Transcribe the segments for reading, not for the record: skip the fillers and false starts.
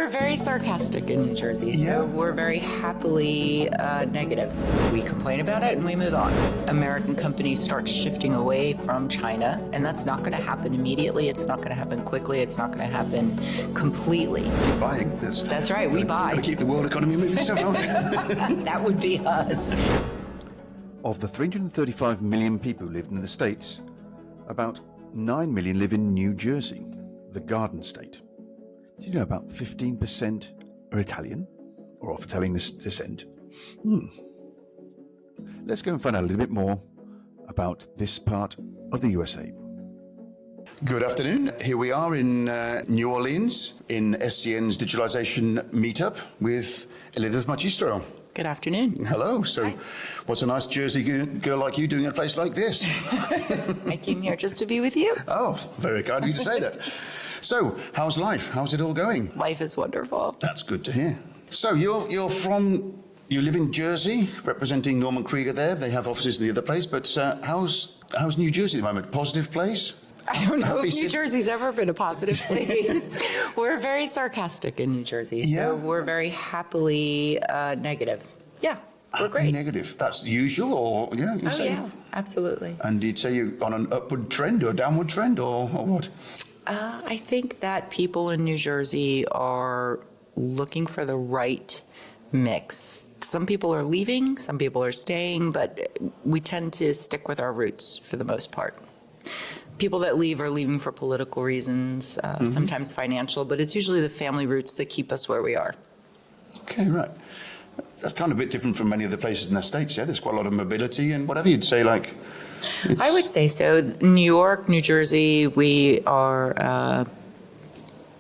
We're very sarcastic in New Jersey, so we're very happily negative. We complain about it and we move on. American companies start shifting away from China, and that's not going to happen immediately. It's not going to happen quickly. It's not going to happen completely. Buying this. That's right, we buy. Got to keep the world economy moving somehow. That would be us. Of the 335 million people who live in the States, about 9 million live in New Jersey, the Garden State. Do you know about 15% are Italian or of Italian descent? Let's go and find out a little bit more about this part of the USA. Good afternoon. Here we are in New Orleans in SCN's digitalization meetup with Elizabeth Magistro. Good afternoon. Hello. So, Hi. What's a nice Jersey girl like you doing in a place like this? I came here just to be with you. Oh, very kind of you to say that. So, how's life? How's it all going? Life is wonderful. That's good to hear. So, you live in Jersey, representing Norman Krieger there. They have offices in the other place, but how's New Jersey at the moment? Positive place? I don't know if New Jersey's ever been a positive place. We're very sarcastic in New Jersey, so we're very happily negative. Yeah, we're great. Negative. That's usual, or you say? Yeah, absolutely. And you'd say you're on an upward trend or a downward trend, or what? I think that people in New Jersey are looking for the right mix. Some people are leaving, some people are staying, but we tend to stick with our roots for the most part. People that leave are leaving for political reasons, sometimes financial, but it's usually the family roots that keep us where we are. Okay, right. That's kind of a bit different from many of the places in the States, yeah? There's quite a lot of mobility and whatever you'd say, like... I would say so. New York, New Jersey, we are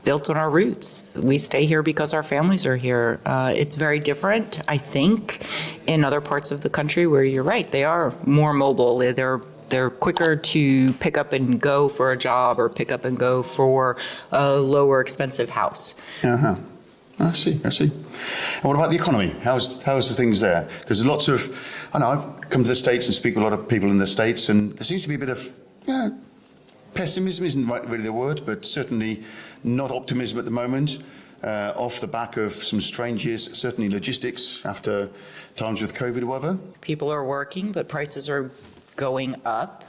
built on our roots. We stay here because our families are here. It's very different, I think, in other parts of the country where you're right. They are more mobile. They're quicker to pick up and go for a job or pick up and go for a lower expensive house. Uh-huh. I see. And what about the economy? How's the things there? Because there's lots of, I come to the States and speak with a lot of people in the States, and there seems to be a bit of, pessimism isn't really the word, but certainly not optimism at the moment, off the back of some strange years, certainly logistics after times with COVID or whatever. People are working, but prices are going up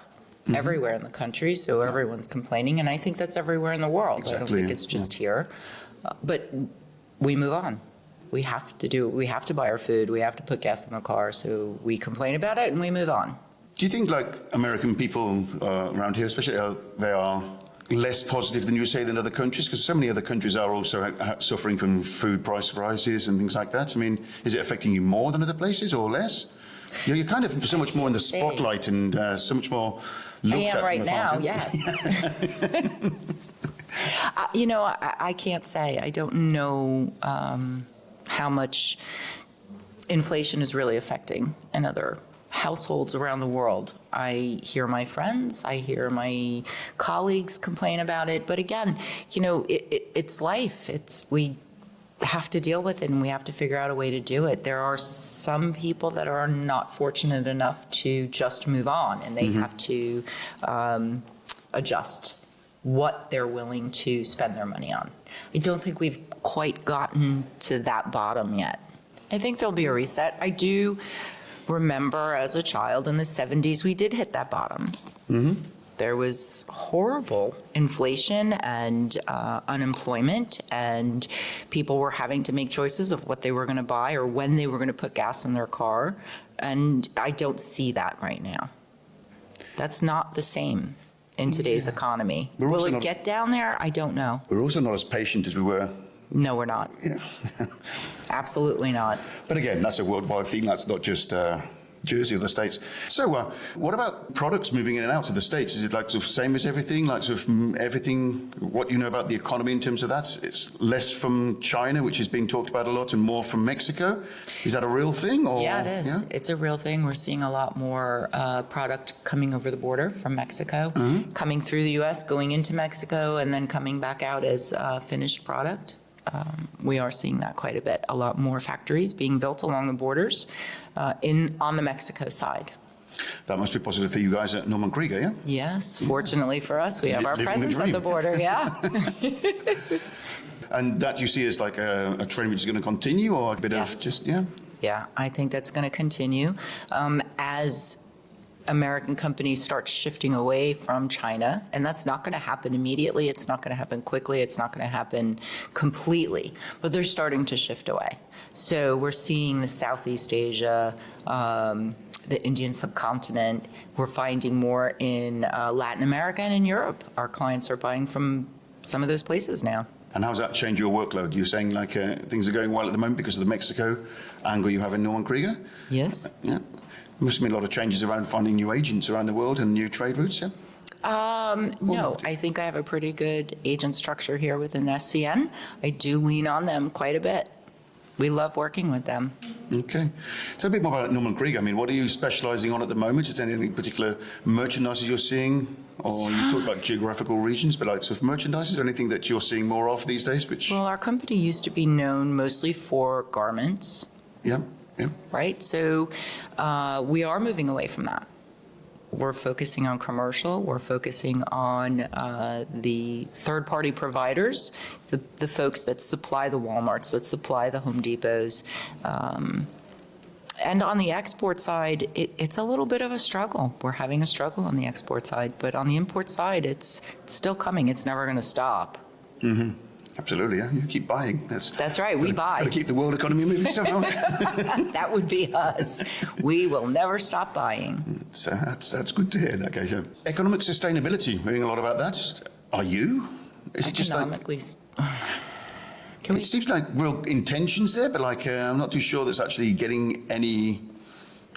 everywhere in the country, so everyone's complaining, and I think that's everywhere in the world. Exactly. I don't think it's just here. But we move on. We have to buy our food, we have to put gas in the car, so we complain about it and we move on. Do you think, like, American people around here, especially, they are less positive than you say than other countries? Because so many other countries are also suffering from food price rises and things like that. I mean, is it affecting you more than other places or less? You're kind of so much more in the spotlight and so much more looked at. I am right now, yes. I can't say. I don't know how much inflation is really affecting in other households around the world. I hear my friends, I hear my colleagues complain about it. But again, it's life. We have to deal with it and we have to figure out a way to do it. There are some people that are not fortunate enough to just move on, and they have to adjust what they're willing to spend their money on. I don't think we've quite gotten to that bottom yet. I think there'll be a reset. I do remember as a child in the 70s, we did hit that bottom. There was horrible inflation and unemployment, and people were having to make choices of what they were going to buy or when they were going to put gas in their car. And I don't see that right now. That's not the same in today's economy. Will it get down there? I don't know. We're also not as patient as we were. No, we're not. Yeah. Absolutely not. But again, that's a worldwide thing. That's not just Jersey or the States. So what about products moving in and out of the States? Is it like sort of same as everything? Like sort of everything, what you know about the economy in terms of that? It's less from China, which is being talked about a lot, and more from Mexico. Is that a real thing? Or, yeah, it is. Yeah? It's a real thing. We're seeing a lot more product coming over the border from Mexico, coming through the U.S., going into Mexico, and then coming back out as finished product. We are seeing that quite a bit. A lot more factories being built along the borders on the Mexico side. That must be positive for you guys at Norman Krieger, yeah? Yes, fortunately for us, we have our presence at the border, yeah. And that you see as like a trend which is going to continue, or a bit Yes. of just, yeah? Yeah, I think that's going to continue as American companies start shifting away from China, and that's not going to happen immediately. It's not going to happen quickly. It's not going to happen completely, but they're starting to shift away. So we're seeing the Southeast Asia, the Indian subcontinent. We're finding more in Latin America and in Europe. Our clients are buying from some of those places now. And how's that changed your workload? You're saying like things are going well at the moment because of the Mexico angle you have in Norman Krieger? Yes. Yeah. Must have been a lot of changes around finding new agents around the world and new trade routes, yeah? No, I think I have a pretty good agent structure here within SCN. I do lean on them quite a bit. We love working with them. Okay. Tell me a bit more about Norman Krieger. I mean, what are you specialising on at the moment? Is there anything particular merchandises you're seeing? Or you talk about geographical regions, but like sort of merchandise, is there anything that you're seeing more of these days? Which, Well, our company used to be known mostly for garments, yeah, yeah. right? So we are moving away from that. We're focusing on commercial. We're focusing on the third-party providers, the folks that supply the Walmarts, that supply the Home Depots. And on the export side, it's a little bit of a struggle. We're having a struggle on the export side, but on the import side, it's still coming. It's never going to stop. Absolutely, yeah. You keep buying. That's right, we buy. Got to keep the world economy moving somehow. That would be us. We will never stop buying. So that's good to hear in that case. Yeah. Economic sustainability, we're hearing a lot about that. Are you? Is it just like... Economically, It seems like real intentions there, but like I'm not too sure that's actually getting any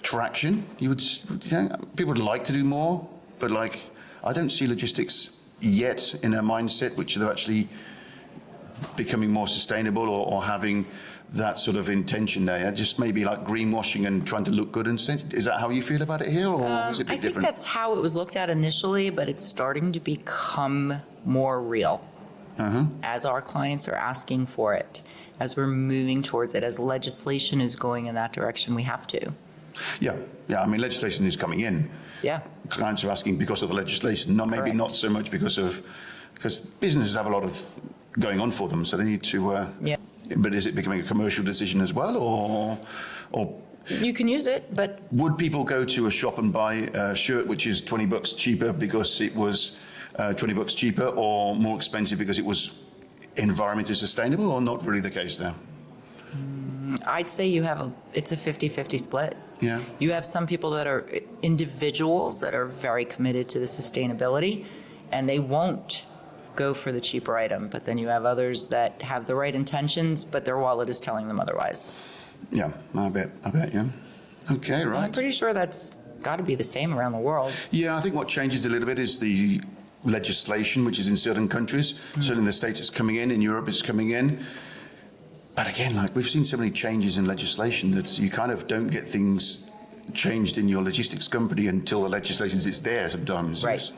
traction. People would like to do more, but like I don't see logistics yet in a mindset which are actually becoming more sustainable or having that sort of intention there. Just maybe like greenwashing and trying to look good and say, is that how you feel about it here, or is it a bit I think different? that's how it was looked at initially, but it's starting to become more real. As our clients are asking for it, as we're moving towards it, as legislation is going in that direction, we have to. Yeah. I mean, legislation is coming in. Yeah. Clients are asking because of the legislation, maybe Correct. not so much because businesses have a lot of going on for them, so they need to. Yeah. But is it becoming a commercial decision as well, or You can use it, but would people go to a shop and buy a shirt which is $20 cheaper because it was $20 cheaper, or more expensive because it was environmentally sustainable, or not really the case there? I'd say it's a 50-50 split. Yeah. You have some people that are individuals that are very committed to the sustainability, and they won't go for the cheaper item. But then you have others that have the right intentions, but their wallet is telling them otherwise. Yeah, I bet, yeah. Okay, right. I'm pretty sure that's got to be the same around the world. Yeah, I think what changes a little bit is the legislation, which is in certain countries. Certainly in the States it's coming in Europe it's coming in. But again, like we've seen so many changes in legislation that you kind of don't get things changed in your logistics company until the legislation is there sometimes. Right.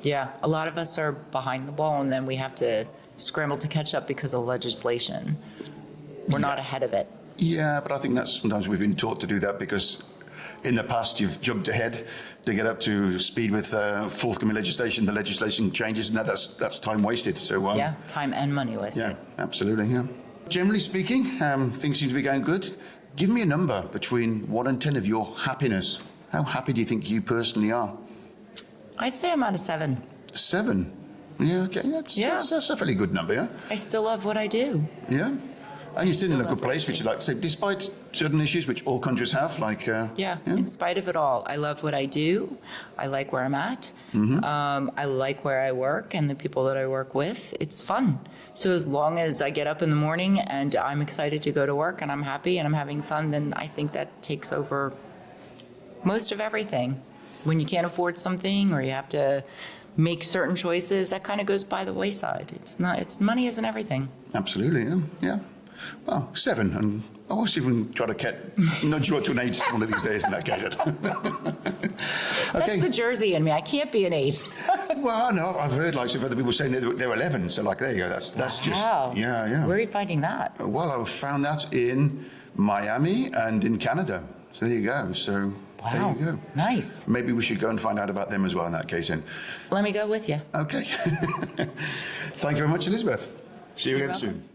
Yeah, a lot of us are behind the ball, and then we have to scramble to catch up because of legislation. We're not ahead of it. Yeah, but I think that's sometimes we've been taught to do that because in the past you've jumped ahead to get up to speed with forthcoming legislation. The legislation changes, and that's time wasted. So Yeah, time and money wasted. yeah, absolutely. Yeah. Generally speaking, things seem to be going good. Give me a number between 1 and 10 of your happiness. How happy do you think you personally are? I'd say I'm at a 7. 7. Yeah, okay. That's a fairly good number, yeah? I still love what I do. Yeah. And you're still in a Still good love place, which you like to say, despite certain issues which all countries have, like... Yeah, in spite of it all, I love what I do. I like where I'm at. I like where I work and the people that I work with. It's fun. So as long as I get up in the morning and I'm excited to go to work and I'm happy and I'm having fun, then I think that takes over most of everything. When you can't afford something or you have to make certain choices, that kind of goes by the wayside. Money isn't everything. Absolutely, yeah. Well, 7, and I will see if we can try to nudge you up to an 8 one of these days in that case. That's the Jersey in me. I can't be an 8. Well, I know, I've heard lots of other people saying that they're 11, so like, there you go, that's just... Wow. Yeah. Where are you finding that? Well, I found that in Miami and in Canada, so there you go, so... Wow. There you go. Nice. Maybe we should go and find out about them as well in that case then. Let me go with you. Okay. Thank you very much, Elizabeth. See you You're again welcome. soon.